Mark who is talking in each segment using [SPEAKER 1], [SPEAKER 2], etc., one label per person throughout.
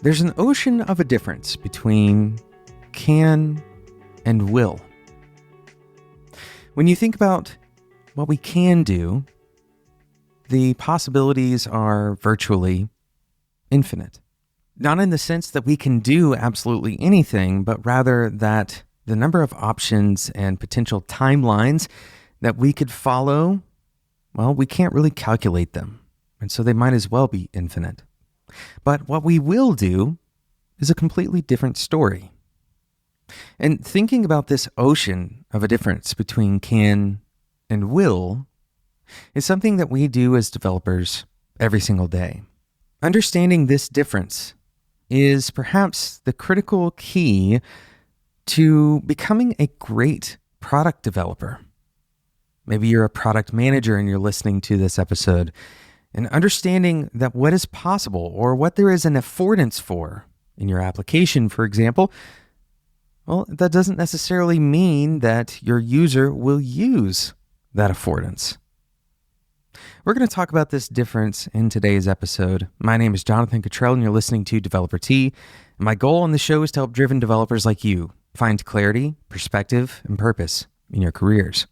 [SPEAKER 1] There's an ocean of a difference between can and will. When you think about what we can do, the possibilities are virtually infinite. Not in the sense that we can do absolutely anything, but rather that the number of options and potential timelines that we could follow, well, we can't really calculate them. And so they might as well be infinite. But what we will do is a completely different story. And thinking about this ocean of a difference between can and will is something that we do as developers every single day. Understanding this difference is perhaps the critical key to becoming a great product developer. Maybe you're a product manager and you're listening to this episode, and understanding that what is possible or what there is an affordance for in your application, for example, well, that doesn't necessarily mean that your user will use that affordance. We're going to talk about this difference in today's episode. My name is Jonathan Cottrell, and you're listening to Developer Tea. And my goal on the show is to help driven developers like you find clarity, perspective, and purpose in your careers.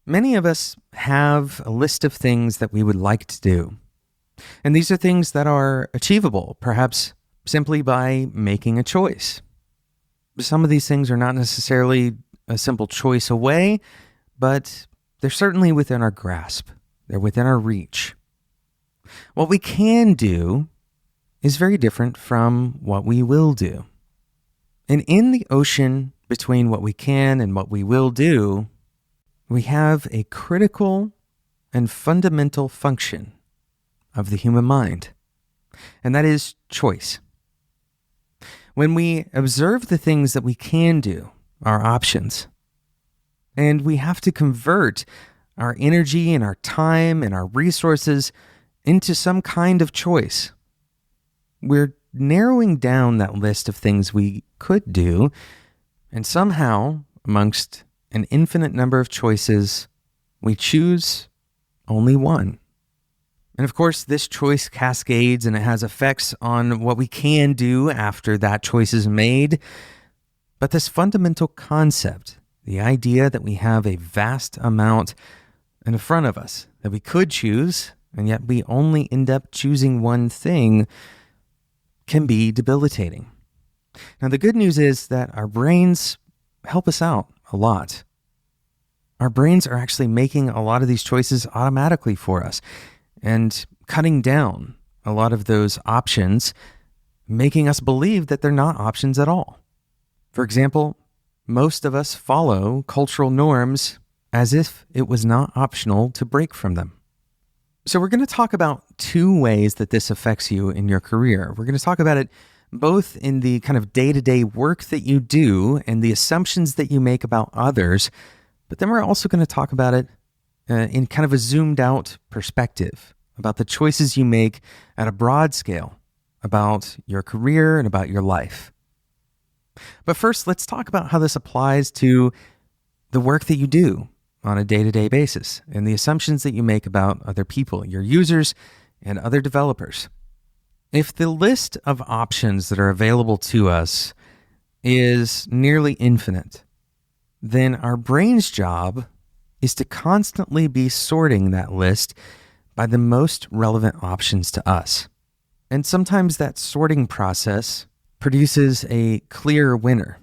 [SPEAKER 1] Many of us have a list of things that we would like to do. And these are things that are achievable, perhaps simply by making a choice. Some of these things are not necessarily a simple choice away, but they're certainly within our grasp. They're within our reach. What we can do is very different from what we will do. And in the ocean between what we can and what we will do, we have a critical and fundamental function of the human mind, and that is choice. When we observe the things that we can do, our options, and we have to convert our energy and our time and our resources into some kind of choice, we're narrowing down that list of things we could do, and somehow, amongst an infinite number of choices, we choose only one. And of course, this choice cascades and it has effects on what we can do after that choice is made. But this fundamental concept, the idea that we have a vast amount in front of us that we could choose, and yet we only end up choosing one thing, can be debilitating. Now, the good news is that our brains help us out a lot. Our brains are actually making a lot of these choices automatically for us and cutting down a lot of those options, making us believe that they're not options at all. For example, most of us follow cultural norms as if it was not optional to break from them. So we're going to talk about two ways that this affects you in your career. We're going to talk about it both in the kind of day-to-day work that you do and the assumptions that you make about others, but then we're also going to talk about it in kind of a zoomed out perspective about the choices you make at a broad scale about your career and about your life. But first, let's talk about how this applies to the work that you do on a day-to-day basis and the assumptions that you make about other people, your users and other developers. If the list of options that are available to us is nearly infinite, then our brain's job is to constantly be sorting that list by the most relevant options to us. And sometimes that sorting process produces a clear winner.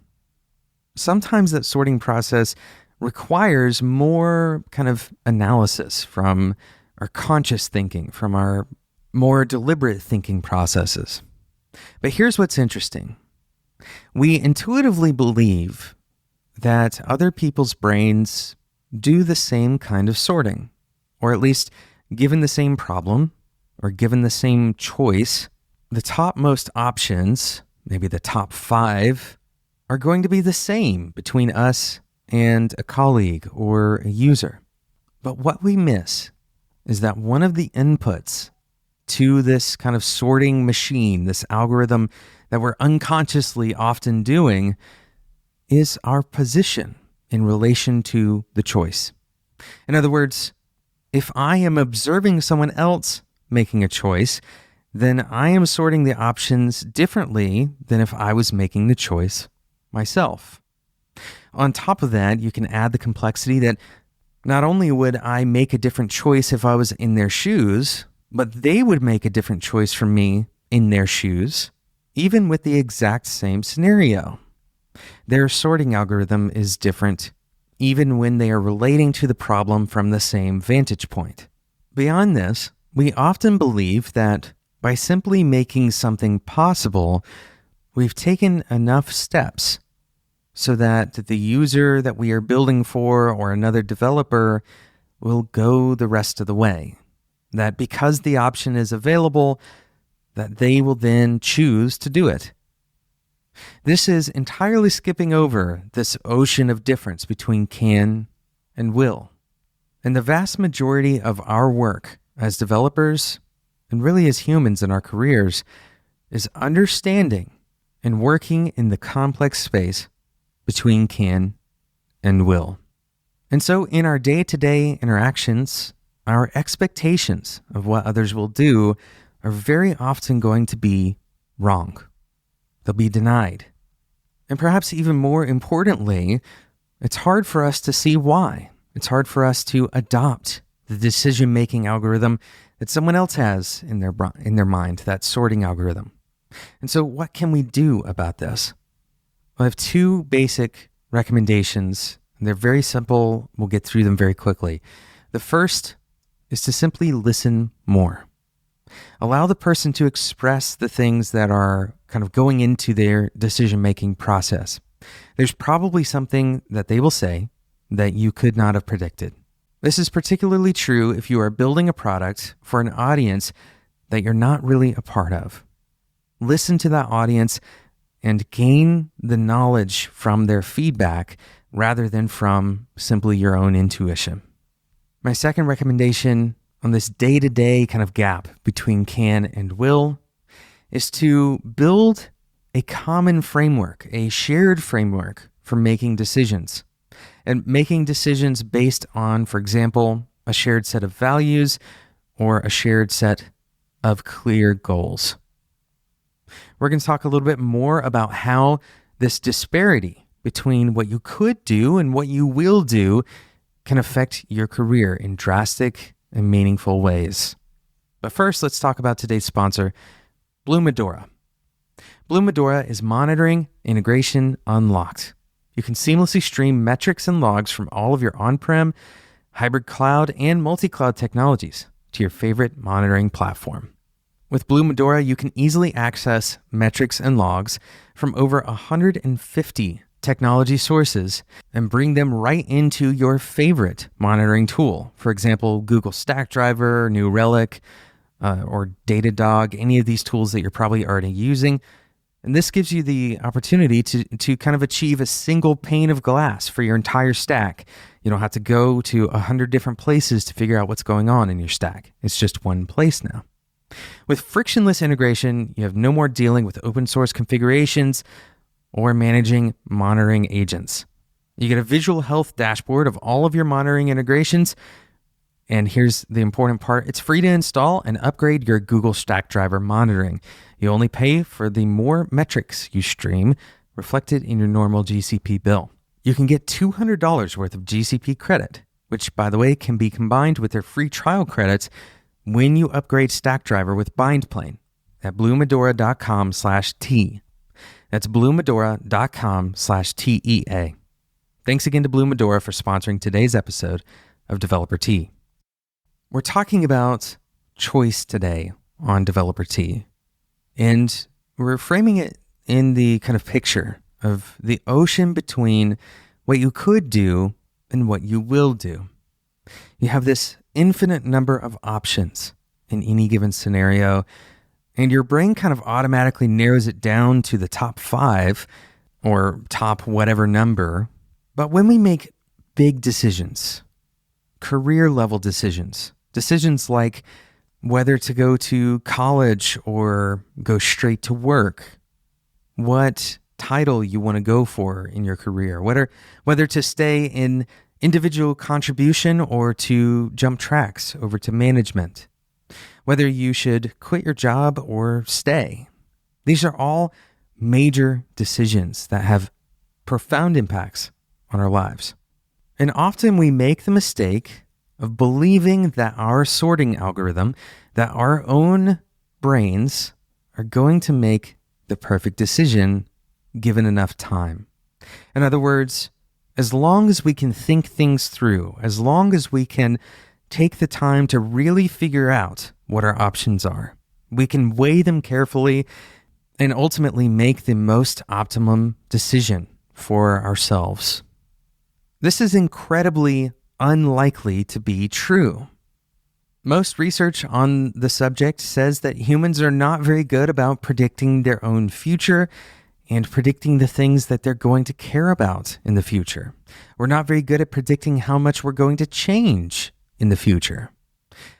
[SPEAKER 1] Sometimes that sorting process requires more kind of analysis from our conscious thinking, from our more deliberate thinking processes. But here's what's interesting. We intuitively believe that other people's brains do the same kind of sorting, or at least given the same problem or given the same choice, the topmost options, maybe the top 5, are going to be the same between us and a colleague or a user. But what we miss is that one of the inputs to this kind of sorting machine, this algorithm that we're unconsciously often doing, is our position in relation to the choice. In other words, if I am observing someone else making a choice, then I am sorting the options differently than if I was making the choice myself. On top of that, you can add the complexity that not only would I make a different choice if I was in their shoes, but they would make a different choice from me in their shoes, even with the exact same scenario. Their sorting algorithm is different, even when they are relating to the problem from the same vantage point. Beyond this, we often believe that by simply making something possible, we've taken enough steps so that the user that we are building for or another developer will go the rest of the way. That because the option is available, that they will then choose to do it. This is entirely skipping over this ocean of difference between can and will. And the vast majority of our work as developers, and really as humans in our careers, is understanding and working in the complex space between can and will. And so in our day-to-day interactions, our expectations of what others will do are very often going to be wrong. They'll be denied. And perhaps even more importantly, it's hard for us to see why. It's hard for us to adopt the decision-making algorithm that someone else has in their mind, that sorting algorithm. And so what can we do about this? I have two basic recommendations. They're very simple. We'll get through them very quickly. The first is to simply listen more. Allow the person to express the things that are kind of going into their decision-making process. There's probably something that they will say that you could not have predicted. This is particularly true if you are building a product for an audience that you're not really a part of. Listen to that audience and gain the knowledge from their feedback rather than from simply your own intuition. My second recommendation on this day-to-day kind of gap between can and will is to build a common framework, a shared framework for making decisions. And making decisions based on, for example, a shared set of values or a shared set of clear goals. We're going to talk a little bit more about how this disparity between what you could do and what you will do can affect your career in drastic and meaningful ways. But first, let's talk about today's sponsor, Blue Medora. Blue Medora is monitoring integration unlocked. You can seamlessly stream metrics and logs from all of your on-prem, hybrid cloud, and multi-cloud technologies to your favorite monitoring platform. With Blue Medora, you can easily access metrics and logs from over 150 technology sources and bring them right into your favorite monitoring tool. For example, Google Stackdriver, New Relic, or Datadog, any of these tools that you're probably already using. And this gives you the opportunity to kind of achieve a single pane of glass for your entire stack. You don't have to go to 100 different places to figure out what's going on in your stack. It's just one place now. With frictionless integration, you have no more dealing with open source configurations or managing monitoring agents. You get a visual health dashboard of all of your monitoring integrations. And here's the important part. It's free to install and upgrade your Google Stackdriver monitoring. You only pay for the more metrics you stream reflected in your normal GCP bill. You can get $200 worth of GCP credit, which, by the way, can be combined with their free trial credits when you upgrade Stackdriver with BindPlane at bluemedora.com/T. That's bluemedora.com/TEA. Thanks again to Blue Medora for sponsoring today's episode of Developer Tea. We're talking about choice today on Developer Tea, and we're framing it in the kind of picture of the ocean between what you could do and what you will do. You have this infinite number of options in any given scenario, and your brain kind of automatically narrows it down to the top 5 or top whatever number. But when we make big decisions, career level decisions like whether to go to college or go straight to work, what title you want to go for in your career, whether to stay in individual contribution or to jump tracks over to management. whether you should quit your job or stay. These are all major decisions that have profound impacts on our lives. And often we make the mistake of believing that our sorting algorithm, that our own brains are going to make the perfect decision given enough time. In other words, as long as we can think things through, as long as we can take the time to really figure out what our options are, we can weigh them carefully and ultimately make the most optimum decision for ourselves. This is incredibly unlikely to be true. Most research on the subject says that humans are not very good about predicting their own future and predicting the things that they're going to care about in the future. We're not very good at predicting how much we're going to change in the future.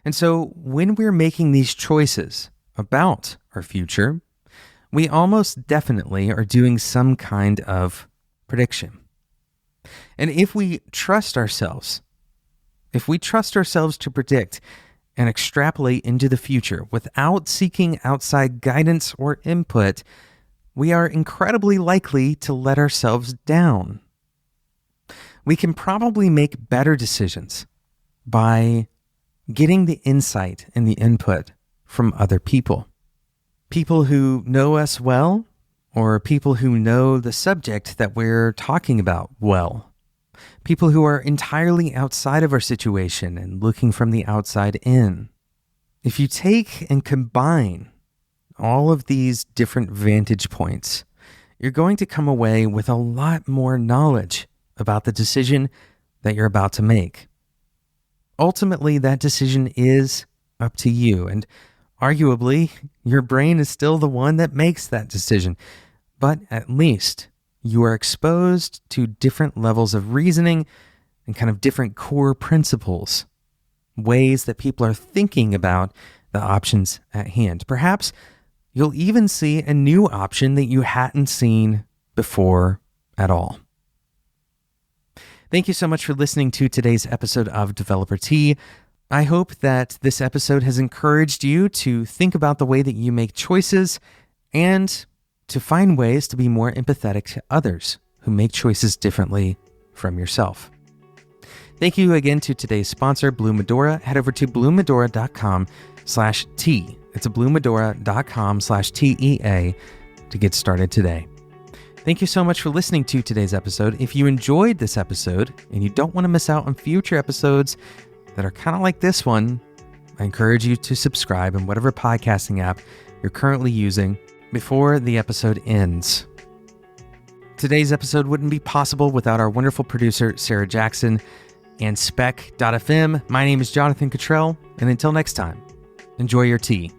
[SPEAKER 1] And so when we're making these choices about our future, we almost definitely are doing some kind of prediction. And if we trust ourselves to predict and extrapolate into the future without seeking outside guidance or input, we are incredibly likely to let ourselves down. We can probably make better decisions by getting the insight and the input from other people. People who know us well, or people who know the subject that we're talking about well. People who are entirely outside of our situation and looking from the outside in. If you take and combine all of these different vantage points, you're going to come away with a lot more knowledge about the decision that you're about to make. Ultimately, that decision is up to you, and arguably, your brain is still the one that makes that decision. But at least you are exposed to different levels of reasoning and kind of different core principles, ways that people are thinking about the options at hand. Perhaps you'll even see a new option that you hadn't seen before at all. Thank you so much for listening to today's episode of Developer Tea. I hope that this episode has encouraged you to think about the way that you make choices and to find ways to be more empathetic to others who make choices differently from yourself. Thank you again to today's sponsor, Blue Medora. Head over to bluemedora.com/tea. It's bluemedora.com/TEA to get started today. Thank you so much for listening to today's episode. If you enjoyed this episode and you don't want to miss out on future episodes that are kind of like this one, I encourage you to subscribe in whatever podcasting app you're currently using before the episode ends. Today's episode wouldn't be possible without our wonderful producer, Sarah Jackson, and Spec.fm. My name is Jonathan Cottrell, and until next time, enjoy your tea.